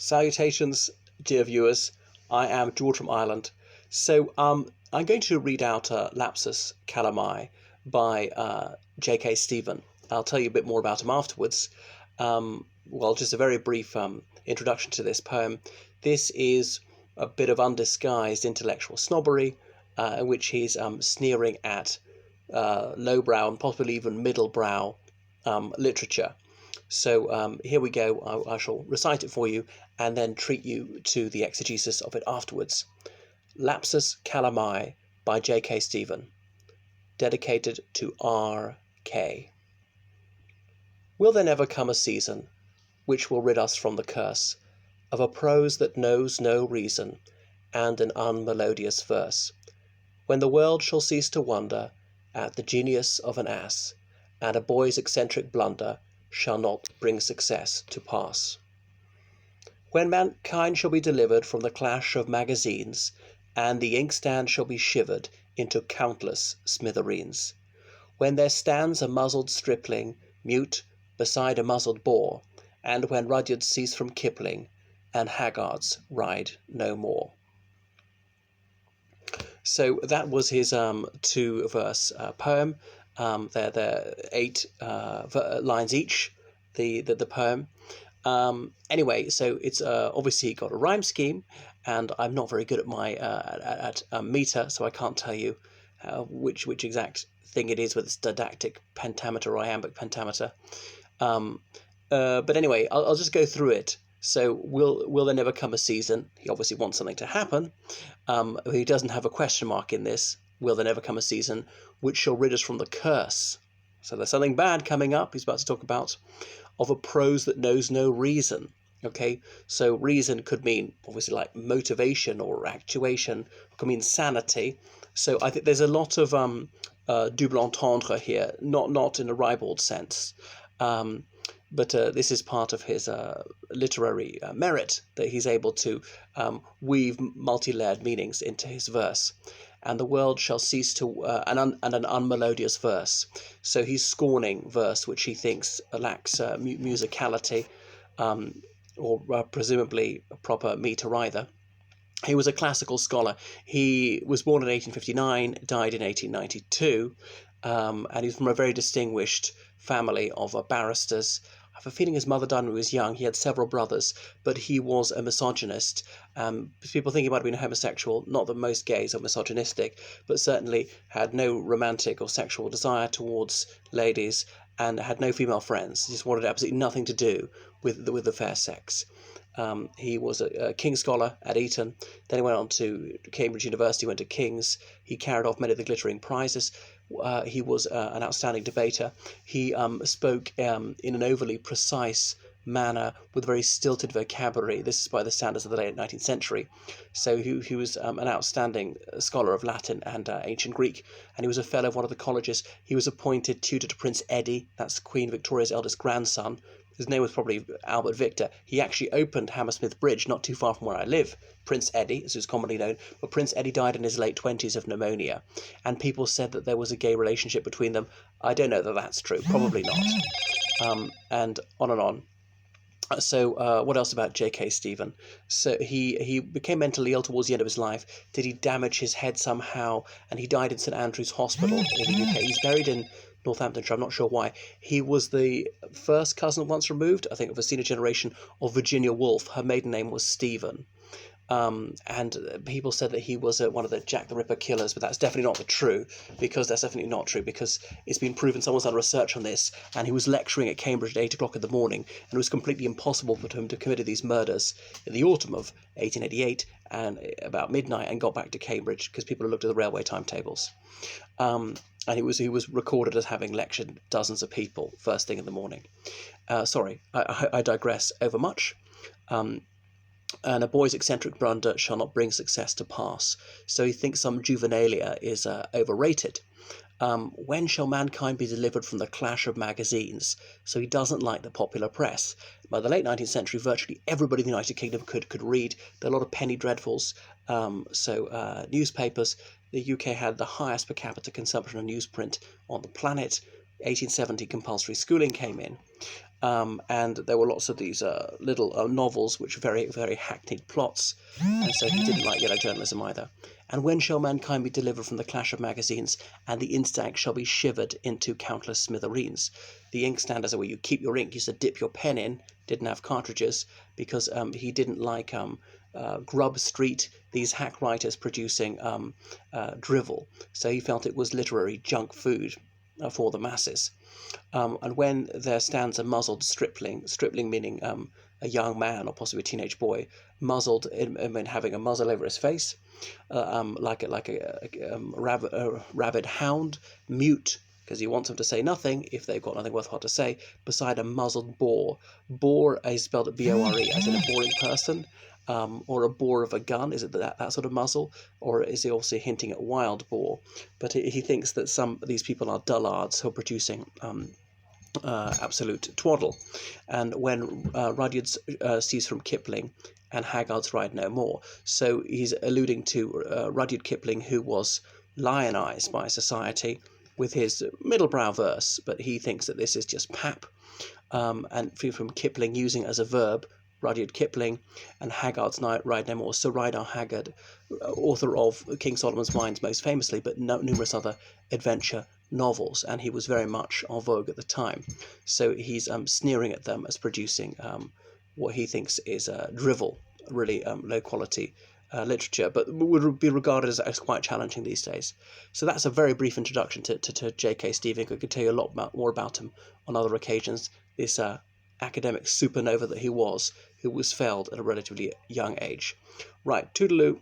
Salutations, dear viewers. I am George from Ireland. I'm going to read out Lapsus Calami by J.K. Stephen. I'll tell you a bit more about him afterwards. Just a very brief introduction to this poem. This is a bit of undisguised intellectual snobbery, in which he's sneering at lowbrow and possibly even middlebrow literature. So here we go. I shall recite it for you and then treat you to the exegesis of it afterwards. Lapsus Calami by J.K. Stephen, dedicated to R.K. Will there never come a season which will rid us from the curse of a prose that knows no reason and an unmelodious verse, when the world shall cease to wonder at the genius of an ass, and a boy's eccentric blunder shall not bring success to pass? When mankind shall be delivered from the clash of magazines, and the inkstand shall be shivered into countless smithereens, when there stands a muzzled stripling, mute beside a muzzled boar, and when Rudyards cease from Kipling, and Haggards ride no more. So that was his two-verse poem. They're 8 lines each, the poem. Anyway, so it's obviously got a rhyme scheme, and I'm not very good at my at meter, so I can't tell you which exact thing it is, whether it's didactic pentameter or iambic pentameter. But anyway, I'll just go through it. So will there never come a season? He obviously wants something to happen. He doesn't have a question mark in this. Will there never come a season which shall rid us from the curse? So there's something bad coming up. He's about to talk about of a prose that knows no reason. Okay, so reason could mean obviously like motivation or actuation. Could mean sanity. So I think there's a lot of double entendre here, not in a ribald sense. But this is part of his literary merit, that he's able to weave multi-layered meanings into his verse. And the world shall cease to and an unmelodious verse. So he's scorning verse which he thinks lacks musicality, or presumably a proper meter either. He was a classical scholar. He was born in 1859, died in 1892, and he's from a very distinguished family of barristers. I have a feeling his mother died when he was young. He had several brothers, but he was a misogynist. People think he might have been homosexual. Not that most gays are misogynistic, but certainly had no romantic or sexual desire towards ladies, and had no female friends. He just wanted absolutely nothing to do with the fair sex. He was a King's Scholar at Eton. Then he went on to Cambridge University, went to King's. He carried off many of the glittering prizes. He was an outstanding debater. He spoke in an overly precise manner with very stilted vocabulary. This is by the standards of the late 19th century. So he was an outstanding scholar of Latin and ancient Greek, and he was a fellow of one of the colleges. He was appointed tutor to Prince Eddie, that's Queen Victoria's eldest grandson. His name was probably Albert Victor. He actually opened Hammersmith Bridge, not too far from where I live. Prince Eddie, as he was commonly known, but Prince Eddie died in his late 20s of pneumonia, and people said that there was a gay relationship between them. I don't know that that's true, probably not. And on. So what else about J.K. Stephen? So he became mentally ill towards the end of his life. Did he damage his head somehow? And he died in St Andrew's Hospital in the UK. He's buried in Northamptonshire. I'm not sure why. He was the first cousin once removed, I think, of a senior generation of Virginia Woolf. Her maiden name was Stephen. And people said that he was one of the Jack the Ripper killers, but that's definitely not true, because it's been proven, someone's done research on this, and he was lecturing at Cambridge at 8 o'clock in the morning, and it was completely impossible for him to have committed these murders in the autumn of 1888 and about midnight and got back to Cambridge, because people had looked at the railway timetables. And he was recorded as having lectured dozens of people first thing in the morning. Sorry, I digress overmuch. And a boy's eccentric blunder shall not bring success to pass. So he thinks some juvenilia is overrated. When shall mankind be delivered from the clash of magazines? So he doesn't like the popular press. By the late 19th century, virtually everybody in the United Kingdom could read. There are a lot of penny dreadfuls. Newspapers. The UK had the highest per capita consumption of newsprint on the planet. 1870 compulsory schooling came in. And there were lots of these little novels which were very, very hackneyed plots, and so he didn't like yellow journalism either. And when shall mankind be delivered from the clash of magazines, and the inkstand shall be shivered into countless smithereens? The inkstand, as where you keep your ink, used to dip your pen in, didn't have cartridges, because he didn't like Grub Street, these hack writers producing drivel. So he felt it was literary junk food for the masses. And when there stands a muzzled stripling meaning a young man or possibly a teenage boy, muzzled in having a muzzle over his face, like a rabid hound, mute because he wants them to say nothing if they've got nothing worthwhile to say, beside a muzzled boar. Boar is spelled B-O-R-E, as in a boring person, or a bore of a gun. Is it that sort of muzzle, or is he also hinting at wild boar? But he thinks that some of these people are dullards who are producing absolute twaddle. And when Rudyard sees from Kipling and Haggard's Ride No More, so he's alluding to Rudyard Kipling, who was lionized by society with his middlebrow verse, but he thinks that this is just pap. And from Kipling using as a verb Rudyard Kipling, and Haggard's Ride No More. Sir Rider Haggard, author of King Solomon's Mines most famously, but numerous other adventure novels, and he was very much en vogue at the time. So he's sneering at them as producing what he thinks is drivel, really low quality literature, but would be regarded as quite challenging these days. So that's a very brief introduction to J.K. Stevens. I could tell you a lot more about him on other occasions. This academic supernova that he was, who was felled at a relatively young age. Right, toodaloo.